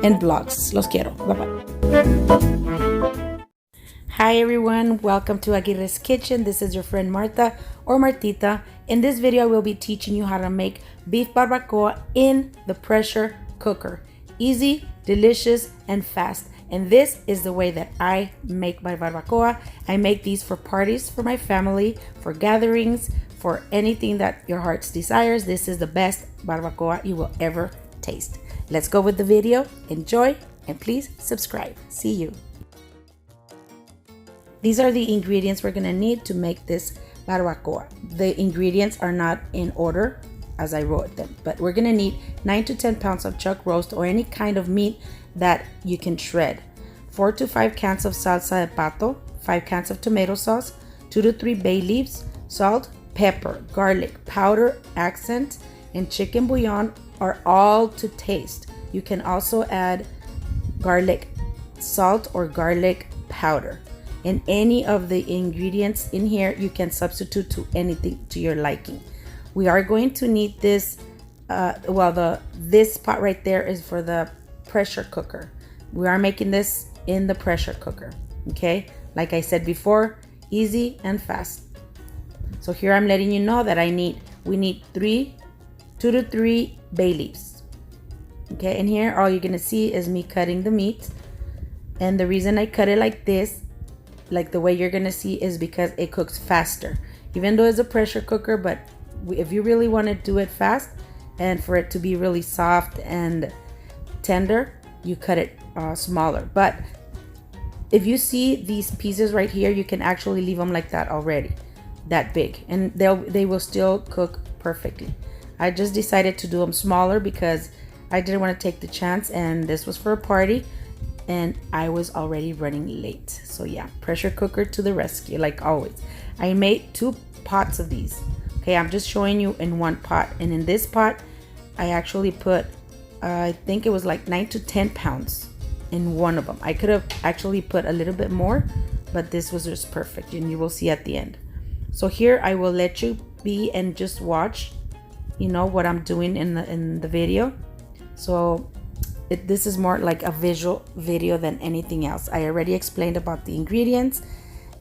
and vlogs. Los quiero. Bye-bye. Hi everyone, welcome to Aguirre's Kitchen. This is your friend Marta or Martita. In this video, I will be teaching you how to make beef barbacoa in the pressure cooker. Easy, delicious, and fast. And this is the way that I make my barbacoa. I make these for parties, for my family, for gatherings, for anything that your heart's desires. This is the best barbacoa you will ever taste. Let's go with the video. Enjoy, and please subscribe. See you. These are the ingredients we're gonna need to make this barbacoa. The ingredients are not in order as I wrote them, but we're gonna need 9 to 10 pounds of chuck roast or any kind of meat that you can shred, 4 to 5 cans of salsa de pato, 5 cans of tomato sauce, 2 to 3 bay leaves, salt, pepper, garlic, powder, accent, and chicken bouillon are all to taste. You can also add garlic salt or garlic powder. And any of the ingredients in here you can substitute to anything to your liking. We are going to need this, this pot right there is for the pressure cooker. We are making this in the pressure cooker, okay? Like I said before, easy and fast. So here I'm letting you know that we need 2 to 3 bay leaves, okay? And here all you're gonna see is me cutting the meat. And the reason I cut it like this, like the way you're gonna see, is because it cooks faster. Even though it's a pressure cooker, but if you really want to do it fast and for it to be really soft and tender, you cut it smaller. But if you see these pieces right here, you can actually leave them like that already, that big, and they will still cook perfectly. I just decided to do them smaller because I didn't want to take the chance, and this was for a party and I was already running late. So yeah, pressure cooker to the rescue, like always. I made 2 pots of these. Okay, I'm just showing you in one pot. And in this pot, I actually put, I think it was like 9 to 10 pounds in one of them. I could have actually put a little bit more, but this was just perfect, and you will see at the end. So here I will let you be and just watch, you know, what I'm doing in the video. So this is more like a visual video than anything else. I already explained about the ingredients.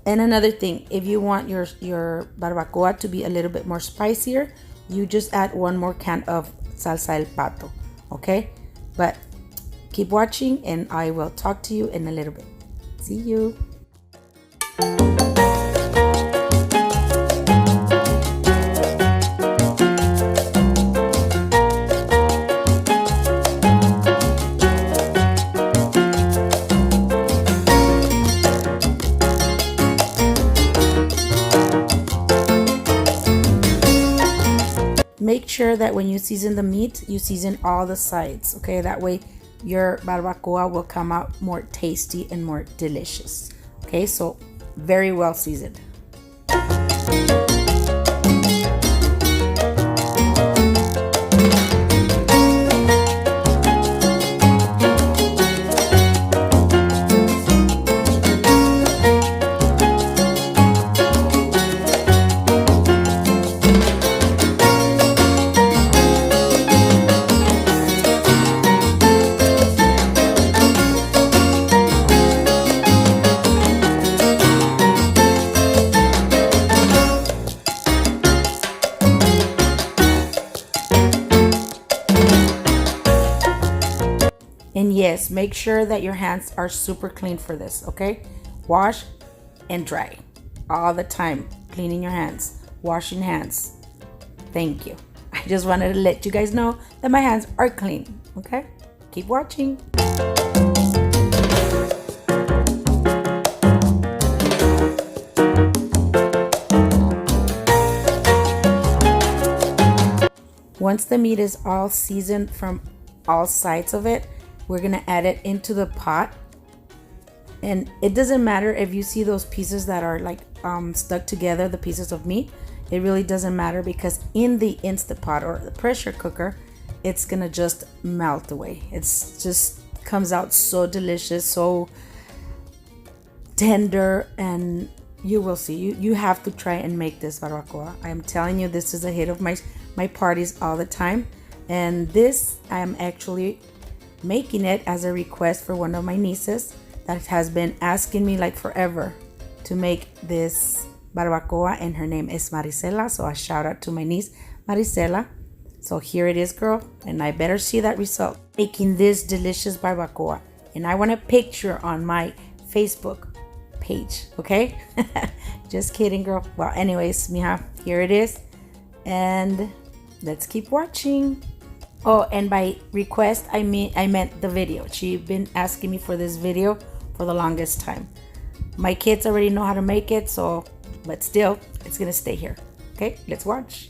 And another thing, if you want your barbacoa to be a little bit more spicier, you just add 1 more can of salsa del pato, okay? But keep watching and I will talk to you in a little bit. See you. Make sure that when you season the meat, you season all the sides, okay? That way your barbacoa will come out more tasty and more delicious, okay? So very well seasoned. And yes, make sure that your hands are super clean for this, okay? Wash and dry all the time. Cleaning your hands, washing hands. Thank you. I just wanted to let you guys know that my hands are clean, okay? Keep watching. Once the meat is all seasoned from all sides of it, we're gonna add it into the pot. And it doesn't matter if you see those pieces that are like stuck together, the pieces of meat. It really doesn't matter, because in the Insta Pot or the pressure cooker, it's gonna just melt away. It's just comes out so delicious, so tender, and you will see. You have to try and make this barbacoa. I am telling you, this is a hit of my parties all the time. And this, I'm actually making it as a request for one of my nieces that has been asking me like forever to make this barbacoa, and her name is Marisela. So a shout out to my niece Marisela. So here it is, girl, and I better see that result. Making this delicious barbacoa, and I want a picture on my Facebook page, okay? Just kidding, girl. Well, anyways, mija, here it is, and let's keep watching. Oh, and by request, I meant the video. She's been asking me for this video for the longest time. My kids already know how to make it, so, but still, it's gonna stay here. Okay, let's watch.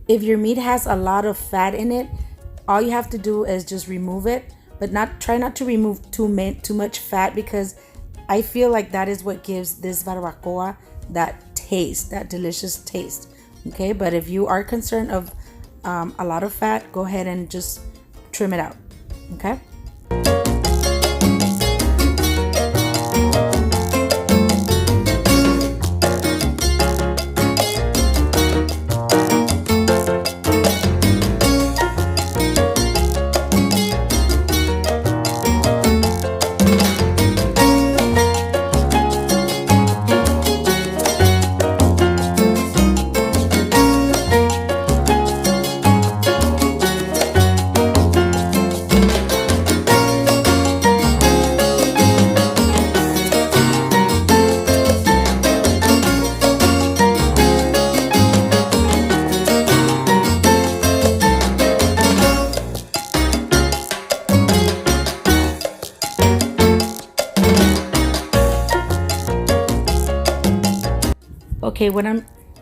If your meat has a lot of fat in it, all you have to do is just remove it, but try not to remove too much fat, because I feel like that is what gives this barbacoa that taste, that delicious taste. Okay, but if you are concerned of a lot of fat, go ahead and just trim it out. Okay. Okay, what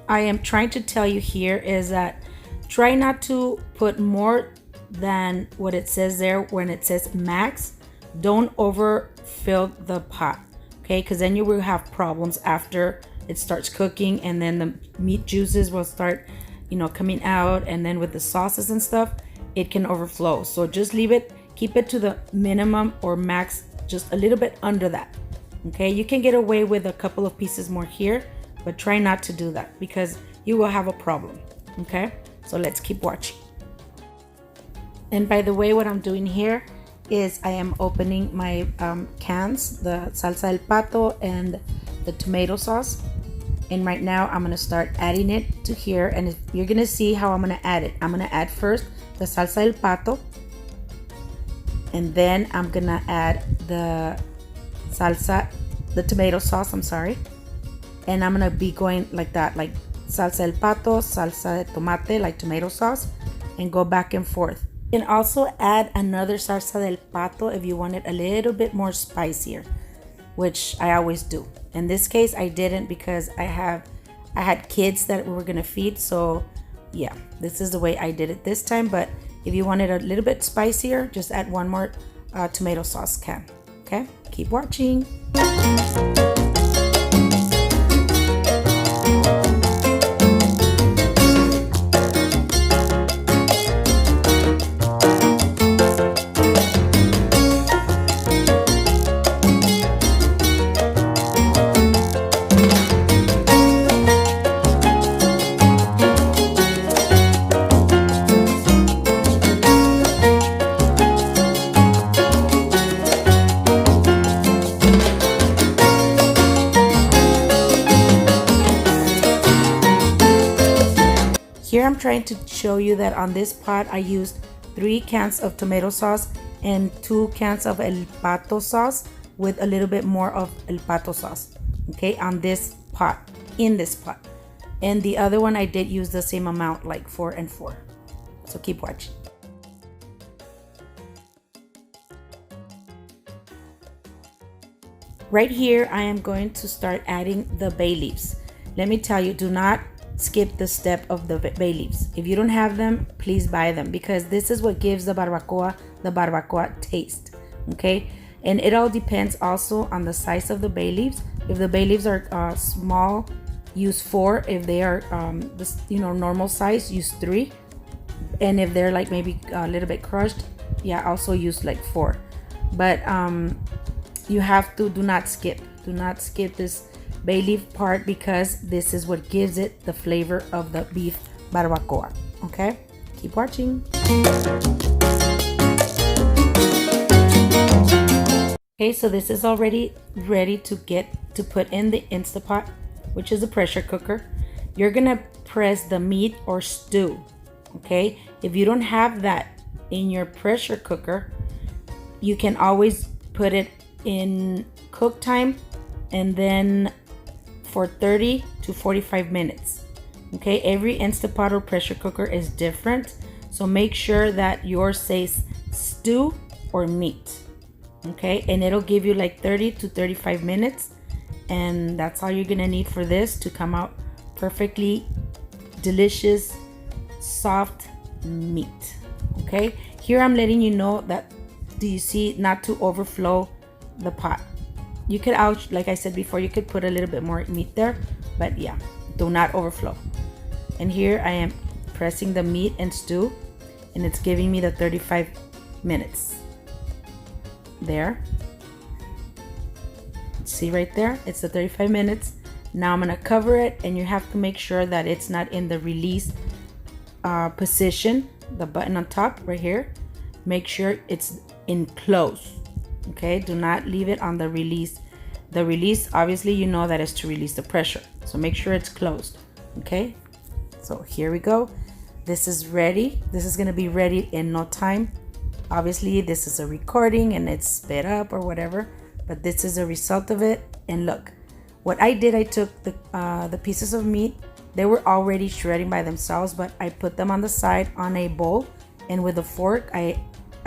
I am trying to tell you here is that try not to put more than what it says there when it says max. Don't overfill the pot, okay? Because then you will have problems after it starts cooking, and then the meat juices will start, coming out, and then with the sauces and stuff, it can overflow. So just leave it, keep it to the minimum or max, just a little bit under that, okay? You can get away with a couple of pieces more here, but try not to do that because you will have a problem. Okay, so let's keep watching. And by the way, what I'm doing here is I am opening my cans, the salsa del pato and the tomato sauce, and right now I'm gonna start adding it to here, and you're gonna see how I'm gonna add it. I'm gonna add first the salsa del pato, and then I'm gonna add the tomato sauce, and I'm gonna be going like that, like salsa del pato, salsa de tomate, like tomato sauce, and go back and forth. You can also add another salsa del pato if you want it a little bit more spicier, which I always do. In this case, I didn't because I I had kids that we were gonna feed, so yeah, this is the way I did it this time. But if you want it a little bit spicier, just add one more tomato sauce can. Okay, keep watching. Here I'm trying to show you that on this pot I used 3 cans of tomato sauce and 2 cans of el pato sauce with a little bit more of el pato sauce, okay, on this pot, in this pot. And the other one I did use the same amount, like 4 and 4. So keep watching. Right here I am going to start adding the bay leaves. Let me tell you, do not skip the step of the bay leaves. If you don't have them, please buy them, because this is what gives the barbacoa taste, okay? And it all depends also on the size of the bay leaves. If the bay leaves are small, use 4. If they are normal size, use 3. And if they're like maybe a little bit crushed, yeah, also use like 4. But you have to do not skip this bay leaf part, because this is what gives it the flavor of the beef barbacoa. Okay, keep watching. Okay, so this is already ready to put in the Insta Pot, which is a pressure cooker. You're gonna press the meat or stew. Okay, if you don't have that in your pressure cooker, you can always put it in cook time and then for 30 to 45 minutes. Okay, every Insta Pot or pressure cooker is different, so make sure that yours says stew or meat. Okay, and it'll give you like 30 to 35 minutes, and that's all you're gonna need for this to come out perfectly delicious soft meat. Okay, here I'm letting you know that, do you see, not to overflow the pot. You could, like I said before, you could put a little bit more meat there, but yeah, do not overflow. And here I am pressing the meat and stew, and it's giving me the 35 minutes. There. See right there? It's the 35 minutes. Now I'm gonna cover it, and you have to make sure that it's not in the release position, the button on top right here. Make sure it's in close. Okay, do not leave it on the release. The release, obviously, you know that is to release the pressure, so make sure it's closed. Okay, so here we go. This is ready. This is gonna be ready in no time. Obviously, this is a recording and it's sped up or whatever, but this is a result of it. And look, what I did, I took the pieces of meat. They were already shredding by themselves, but I put them on the side on a bowl, and with a fork, I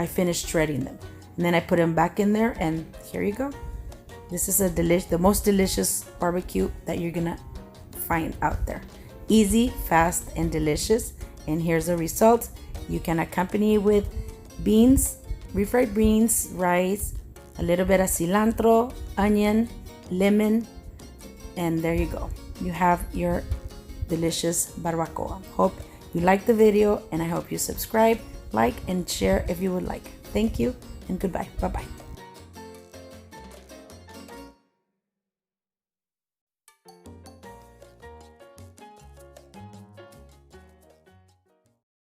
finished shredding them. And then I put them back in there, and here you go. This is the most delicious barbecue that you're gonna find out there. Easy, fast, and delicious. And here's the result. You can accompany it with beans, refried beans, rice, a little bit of cilantro, onion, lemon, and there you go. You have your delicious barbacoa. Hope you like the video, and I hope you subscribe, like, and share if you would like. Thank you, and goodbye. Bye-bye.